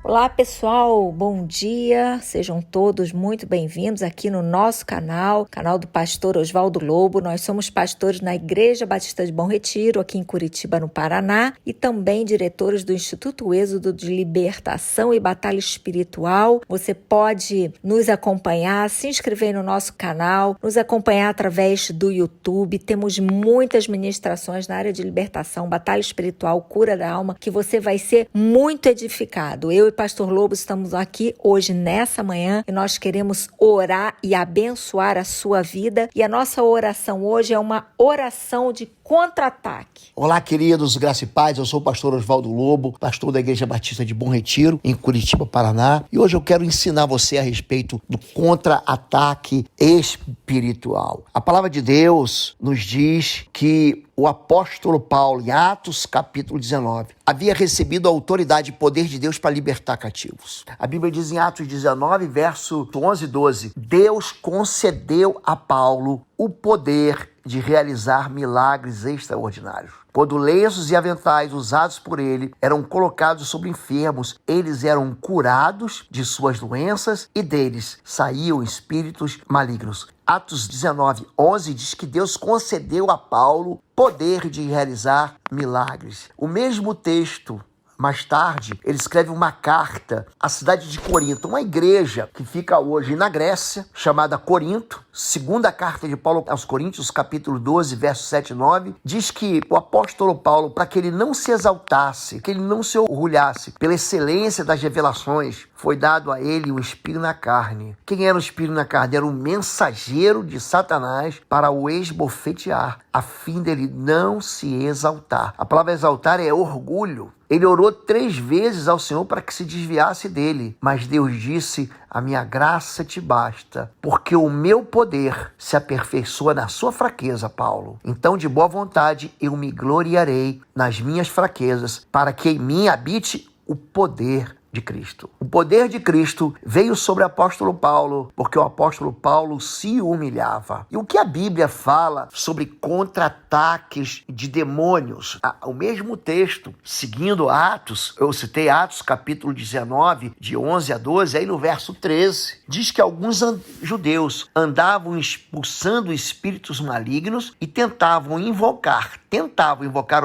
Olá pessoal, bom dia, sejam todos muito bem-vindos aqui no nosso canal do pastor Oswaldo Lobo. Nós somos pastores na Igreja Batista de Bom Retiro, aqui em Curitiba, no Paraná, e também diretores do Instituto Êxodo de Libertação e Batalha Espiritual. Você pode nos acompanhar, se inscrever no nosso canal, nos acompanhar através do YouTube. Temos muitas ministrações na área de libertação, batalha espiritual, cura da alma, que você vai ser muito edificado. Eu e Pastor Lobo estamos aqui hoje, nessa manhã, e nós queremos orar e abençoar a sua vida. E a nossa oração hoje é uma oração de contra-ataque. Olá, queridos, graça e paz. Eu sou o pastor Oswaldo Lobo, pastor da Igreja Batista de Bom Retiro, em Curitiba, Paraná. E hoje eu quero ensinar você a respeito do contra-ataque espiritual. A palavra de Deus nos diz que o apóstolo Paulo, em Atos capítulo 19, havia recebido a autoridade e poder de Deus para libertar cativos. A Bíblia diz em Atos 19, verso 11 e 12, Deus concedeu a Paulo o poder de realizar milagres extraordinários. Quando lenços e aventais usados por ele eram colocados sobre enfermos, eles eram curados de suas doenças e deles saíam espíritos malignos. Atos 19, 11 diz que Deus concedeu a Paulo poder de realizar milagres. O mesmo texto, mais tarde, ele escreve uma carta à cidade de Corinto, uma igreja que fica hoje na Grécia, chamada Corinto. Segunda carta de Paulo aos Coríntios, capítulo 12, versos 7 e 9, diz que o apóstolo Paulo, para que ele não se exaltasse, que ele não se orgulhasse pela excelência das revelações, foi dado a ele um espinho na carne. Quem era o espinho na carne? Era um mensageiro de Satanás para o esbofetear, a fim dele não se exaltar. A palavra exaltar é orgulho. Ele orou 3 vezes ao Senhor para que se desviasse dele. Mas Deus disse, a minha graça te basta, porque o meu poder se aperfeiçoa na sua fraqueza, Paulo. Então, de boa vontade, eu me gloriarei nas minhas fraquezas, para que em mim habite o poder de Cristo. O poder de Cristo veio sobre o apóstolo Paulo, porque o apóstolo Paulo se humilhava. E o que a Bíblia fala sobre contra-ataques de demônios? O mesmo texto, seguindo Atos, eu citei Atos capítulo 19, de 11 a 12, aí no verso 13, diz que alguns judeus andavam expulsando espíritos malignos e tentavam invocar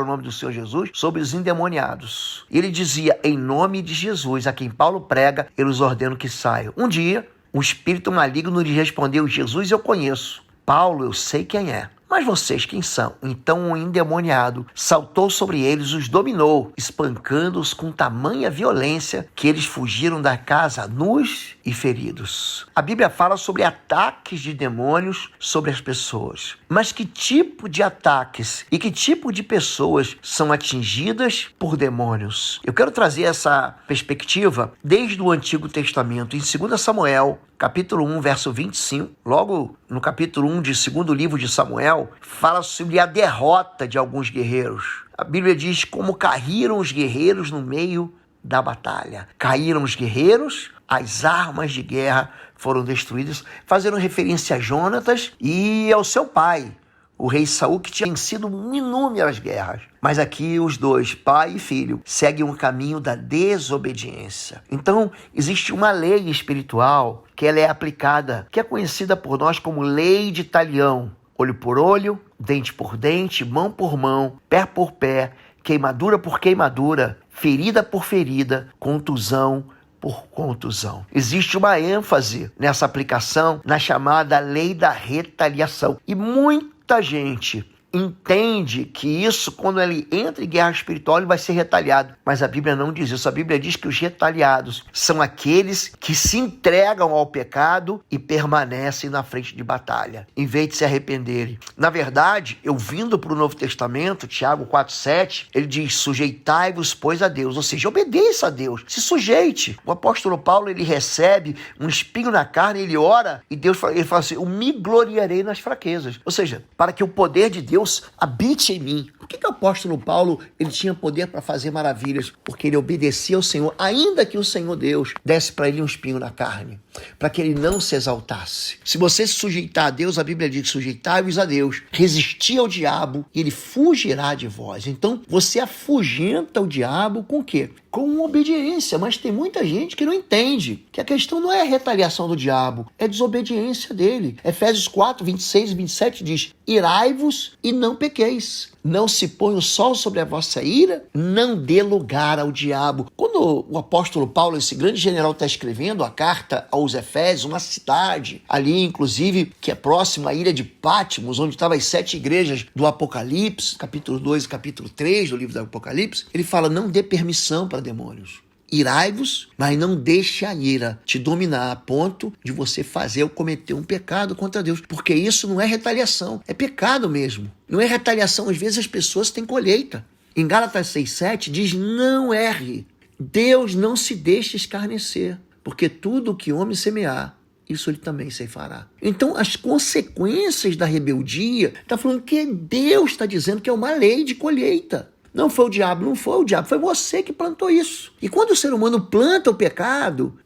o nome do Senhor Jesus sobre os endemoniados. Ele dizia, em nome de Jesus, a quem Paulo prega, eu os ordeno que saiam. Um dia, um espírito maligno lhe respondeu, Jesus eu conheço, Paulo eu sei quem é. Mas vocês quem são? Então um endemoniado saltou sobre eles, os dominou, espancando-os com tamanha violência que eles fugiram da casa nus e feridos. A Bíblia fala sobre ataques de demônios sobre as pessoas. Mas que tipo de ataques e que tipo de pessoas são atingidas por demônios? Eu quero trazer essa perspectiva desde o Antigo Testamento, em 2 Samuel, capítulo 1, verso 25, logo no capítulo 1 de 2º livro de Samuel, fala sobre a derrota de alguns guerreiros. A Bíblia diz como caíram os guerreiros no meio da batalha. Caíram os guerreiros, as armas de guerra foram destruídas, fazendo referência a Jonatas e ao seu pai, o rei Saul, que tinha vencido inúmeras guerras. Mas aqui os dois, pai e filho, seguem um caminho da desobediência. Então, existe uma lei espiritual que ela é aplicada, que é conhecida por nós como lei de Talião. Olho por olho, dente por dente, mão por mão, pé por pé, queimadura por queimadura, ferida por ferida, contusão por contusão. Existe uma ênfase nessa aplicação na chamada lei da retaliação. E muita gente entende que isso, quando ele entra em guerra espiritual, ele vai ser retaliado. Mas a Bíblia não diz isso. A Bíblia diz que os retaliados são aqueles que se entregam ao pecado e permanecem na frente de batalha, em vez de se arrependerem. Na verdade, eu vindo para o Novo Testamento, Tiago 4,7, ele diz, sujeitai-vos, pois, a Deus. Ou seja, obedeça a Deus, se sujeite. O apóstolo Paulo, ele recebe um espinho na carne, ele ora, e Deus ele fala assim, eu me gloriarei nas fraquezas. Ou seja, para que o poder de Deus Deus habite em mim. Por que o apóstolo Paulo ele tinha poder para fazer maravilhas? Porque ele obedecia ao Senhor, ainda que o Senhor Deus desse para ele um espinho na carne, para que ele não se exaltasse. Se você se sujeitar a Deus, a Bíblia diz: sujeitai-vos a Deus, resistir ao diabo e ele fugirá de vós. Então você afugenta o diabo com o quê? Com obediência. Mas tem muita gente que não entende que a questão não é a retaliação do diabo, é a desobediência dele. Efésios 4, 26 e 27 diz: irai-vos e não pequeis. Não se põe o sol sobre a vossa ira, não dê lugar ao diabo. Quando o apóstolo Paulo, esse grande general, está escrevendo a carta aos Efésios, uma cidade ali, inclusive, que é próxima à ilha de Patmos, onde estavam as 7 igrejas do Apocalipse, capítulo 2 e capítulo 3 do livro do Apocalipse, ele fala: não dê permissão para demônios. Irai-vos, mas não deixe a ira te dominar a ponto de você fazer ou cometer um pecado contra Deus, porque isso não é retaliação, é pecado mesmo. Não é retaliação, às vezes as pessoas têm colheita. Em Gálatas 6,7 diz: não erre, Deus não se deixa escarnecer, porque tudo o que o homem semear, isso ele também ceifará. Então, as consequências da rebeldia, está falando que Deus está dizendo que é uma lei de colheita. Não foi o diabo, não foi o diabo, foi você que plantou isso. E quando o ser humano planta o pecado,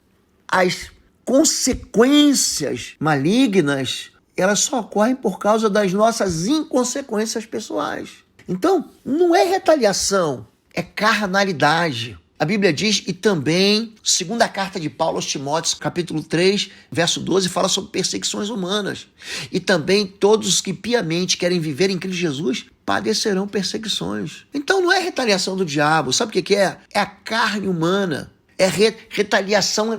as consequências malignas, elas só ocorrem por causa das nossas inconsequências pessoais. Então, não é retaliação, é carnalidade. A Bíblia diz, e também, segunda carta de Paulo aos Timóteos, capítulo 3, verso 12, fala sobre perseguições humanas. E também todos os que piamente querem viver em Cristo Jesus padecerão perseguições. Então não é retaliação do diabo, sabe o que é? É a carne humana. É retaliação,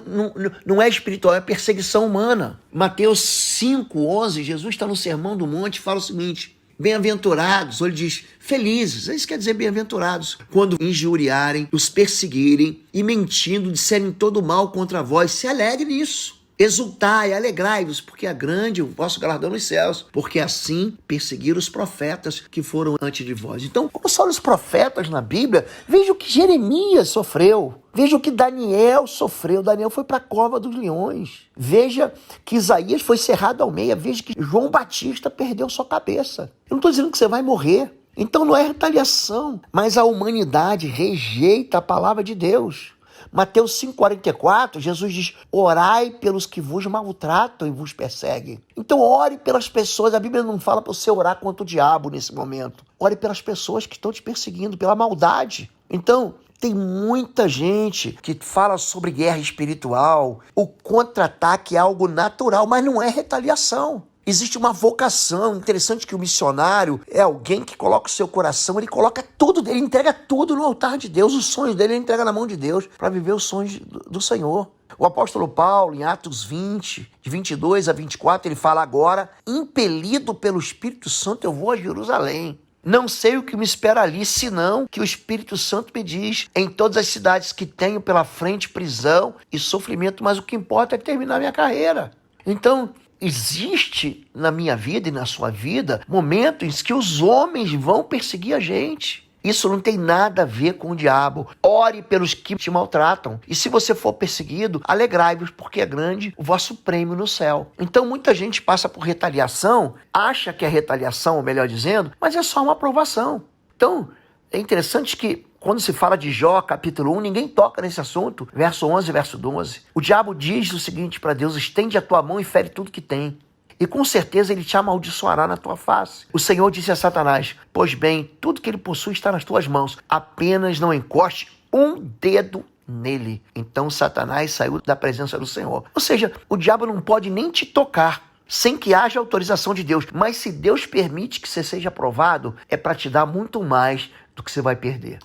não é espiritual, é perseguição humana. Mateus 5:11, Jesus está no Sermão do Monte e fala o seguinte: bem-aventurados, ou ele diz felizes, isso quer dizer bem-aventurados, quando injuriarem, os perseguirem e mentindo disserem todo mal contra vós, se alegre nisso. Exultai, alegrai-vos, porque é grande o vosso galardão nos céus, porque assim perseguiram os profetas que foram antes de vós. Então, quando só os profetas na Bíblia, veja o que Jeremias sofreu, veja o que Daniel sofreu. Daniel foi para a cova dos leões. Veja que Isaías foi cerrado ao meio. Veja que João Batista perdeu sua cabeça. Eu não estou dizendo que você vai morrer. Então não é retaliação, mas a humanidade rejeita a palavra de Deus. Mateus 5,44, Jesus diz: orai pelos que vos maltratam e vos perseguem. Então ore pelas pessoas. A Bíblia não fala para você orar contra o diabo nesse momento. Ore pelas pessoas que estão te perseguindo, pela maldade. Então, tem muita gente que fala sobre guerra espiritual. O contra-ataque é algo natural, mas não é retaliação. Existe uma vocação. Interessante que o missionário é alguém que coloca o seu coração, ele coloca tudo, ele entrega tudo no altar de Deus. Os sonhos dele ele entrega na mão de Deus para viver os sonhos do Senhor. O apóstolo Paulo, em Atos 20, de 22 a 24, ele fala: agora, impelido pelo Espírito Santo, eu vou a Jerusalém. Não sei o que me espera ali, senão que o Espírito Santo me diz: em todas as cidades que tenho pela frente prisão e sofrimento, mas o que importa é terminar minha carreira. Então, existe na minha vida e na sua vida momentos em que os homens vão perseguir a gente. Isso não tem nada a ver com o diabo. Ore pelos que te maltratam. E se você for perseguido, alegrai-vos, porque é grande o vosso prêmio no céu. Então muita gente passa por retaliação, acha que é retaliação, ou melhor dizendo, mas é só uma aprovação. Então é interessante que quando se fala de Jó, capítulo 1, ninguém toca nesse assunto. Verso 11 e verso 12. O diabo diz o seguinte para Deus: estende a tua mão e fere tudo que tem. E com certeza ele te amaldiçoará na tua face. O Senhor disse a Satanás: pois bem, tudo que ele possui está nas tuas mãos. Apenas não encoste um dedo nele. Então Satanás saiu da presença do Senhor. Ou seja, o diabo não pode nem te tocar sem que haja autorização de Deus. Mas se Deus permite que você seja aprovado, é para te dar muito mais do que você vai perder.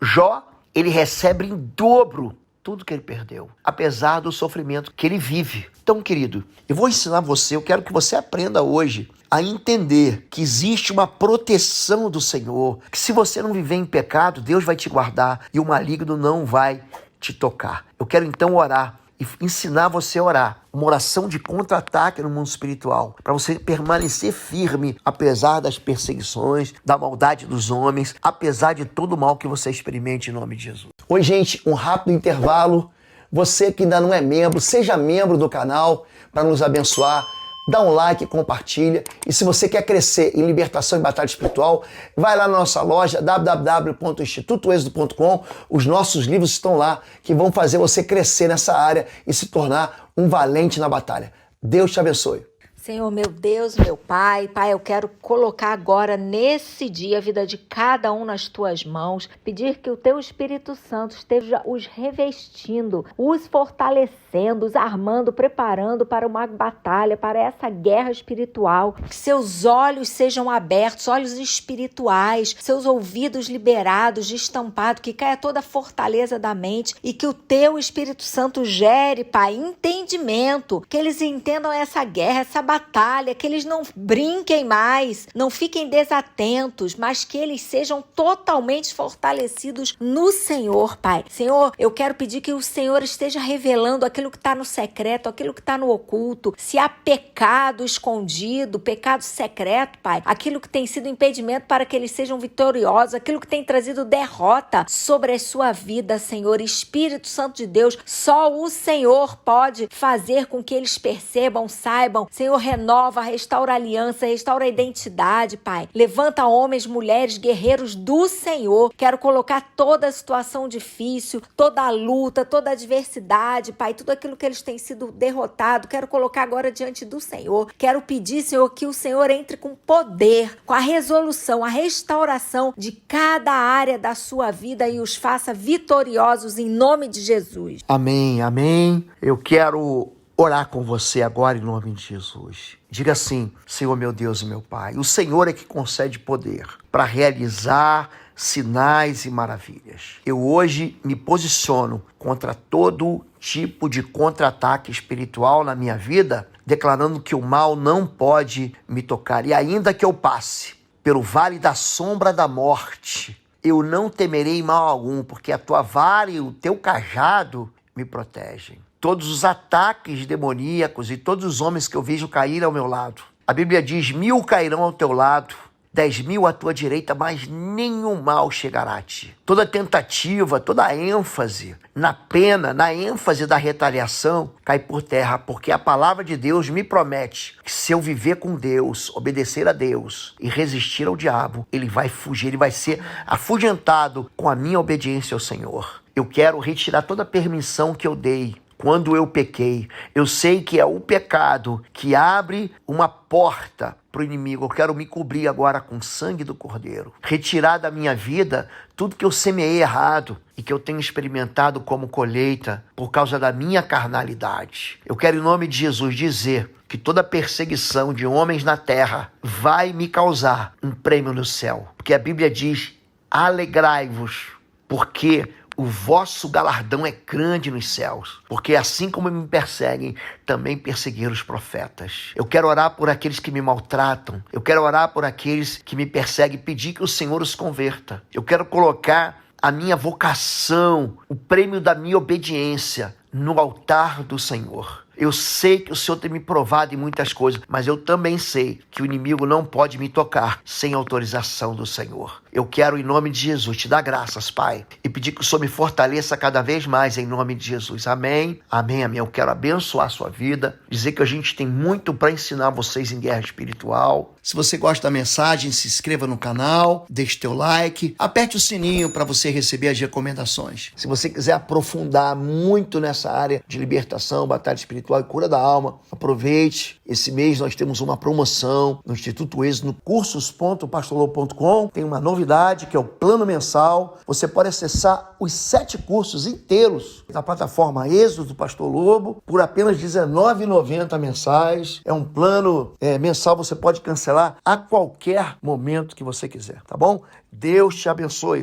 Jó, ele recebe em dobro tudo que ele perdeu, apesar do sofrimento que ele vive. Então, querido, eu vou ensinar você, eu quero que você aprenda hoje a entender que existe uma proteção do Senhor, que se você não viver em pecado, Deus vai te guardar e o maligno não vai te tocar. Eu quero então orar e ensinar você a orar, uma oração de contra-ataque no mundo espiritual, para você permanecer firme, apesar das perseguições, da maldade dos homens, apesar de todo o mal que você experimente em nome de Jesus. Oi, gente, um rápido intervalo. Você que ainda não é membro, seja membro do canal para nos abençoar dá um like, compartilha. E se você quer crescer em libertação e batalha espiritual, vai lá na nossa loja www.institutoexodo.com. Os nossos livros estão lá que vão fazer você crescer nessa área e se tornar um valente na batalha. Deus te abençoe. Senhor, meu Deus, meu Pai, eu quero colocar agora nesse dia a vida de cada um nas tuas mãos, pedir que o teu Espírito Santo esteja os revestindo, os fortalecendo, os armando, preparando para uma batalha, para essa guerra espiritual, que seus olhos sejam abertos, olhos espirituais, seus ouvidos liberados, destampados, que caia toda a fortaleza da mente e que o teu Espírito Santo gere, Pai, entendimento, que eles entendam essa guerra, essa batalha, que eles não brinquem mais, não fiquem desatentos, mas que eles sejam totalmente fortalecidos no Senhor, Pai. Senhor, eu quero pedir que o Senhor esteja revelando aquilo que está no secreto, aquilo que está no oculto, se há pecado escondido, pecado secreto, Pai, aquilo que tem sido impedimento para que eles sejam vitoriosos, aquilo que tem trazido derrota sobre a sua vida, Senhor. Espírito Santo de Deus, só o Senhor pode fazer com que eles percebam, saibam. Senhor, renova, restaura a aliança, restaura a identidade, Pai. Levanta homens, mulheres, guerreiros do Senhor. Quero colocar toda a situação difícil, toda a luta, toda a adversidade, Pai, tudo aquilo que eles têm sido derrotados, quero colocar agora diante do Senhor. Quero pedir, Senhor, que o Senhor entre com poder, com a resolução, a restauração de cada área da sua vida e os faça vitoriosos em nome de Jesus. Amém, amém. Eu quero orar com você agora em nome de Jesus. Diga assim: Senhor, meu Deus e meu Pai, o Senhor é que concede poder para realizar sinais e maravilhas. Eu hoje me posiciono contra todo tipo de contra-ataque espiritual na minha vida, declarando que o mal não pode me tocar. E ainda que eu passe pelo vale da sombra da morte, eu não temerei mal algum, porque a tua vara e o teu cajado me protegem. Todos os ataques demoníacos e todos os homens que eu vejo cair ao meu lado. A Bíblia diz: 1000 cairão ao teu lado, 10.000 à tua direita, mas nenhum mal chegará a ti. Toda tentativa, toda ênfase na pena, na ênfase da retaliação, cai por terra, porque a palavra de Deus me promete que se eu viver com Deus, obedecer a Deus e resistir ao diabo, ele vai fugir, ele vai ser afugentado com a minha obediência ao Senhor. Eu quero retirar toda a permissão que eu dei quando eu pequei. Eu sei que é o pecado que abre uma porta para o inimigo. Eu quero me cobrir agora com o sangue do Cordeiro. Retirar da minha vida tudo que eu semeei errado e que eu tenho experimentado como colheita por causa da minha carnalidade. Eu quero, em nome de Jesus, dizer que toda perseguição de homens na terra vai me causar um prêmio no céu. Porque a Bíblia diz: alegrai-vos, porque o vosso galardão é grande nos céus, porque assim como me perseguem, também perseguiram os profetas. Eu quero orar por aqueles que me maltratam. Eu quero orar por aqueles que me perseguem e pedir que o Senhor os converta. Eu quero colocar a minha vocação, o prêmio da minha obediência no altar do Senhor. Eu sei que o Senhor tem me provado em muitas coisas, mas eu também sei que o inimigo não pode me tocar sem autorização do Senhor. Eu quero, em nome de Jesus, te dar graças, Pai, e pedir que o Senhor me fortaleça cada vez mais em nome de Jesus. Amém, amém, amém. Eu quero abençoar a sua vida, dizer que a gente tem muito para ensinar vocês em guerra espiritual. Se você gosta da mensagem, se inscreva no canal, deixe teu like, aperte o sininho para você receber as recomendações. Se você quiser aprofundar muito nessa área de libertação, batalha espiritual e cura da alma, aproveite. Esse mês nós temos uma promoção no Instituto Êxodo, no cursos.pastorlobo.com. Tem uma novidade que é o plano mensal. Você pode acessar os 7 cursos inteiros da plataforma Êxodo do Pastor Lobo por apenas R$19,90 mensais. É um plano mensal, você pode cancelar a qualquer momento que você quiser, tá bom? Deus te abençoe.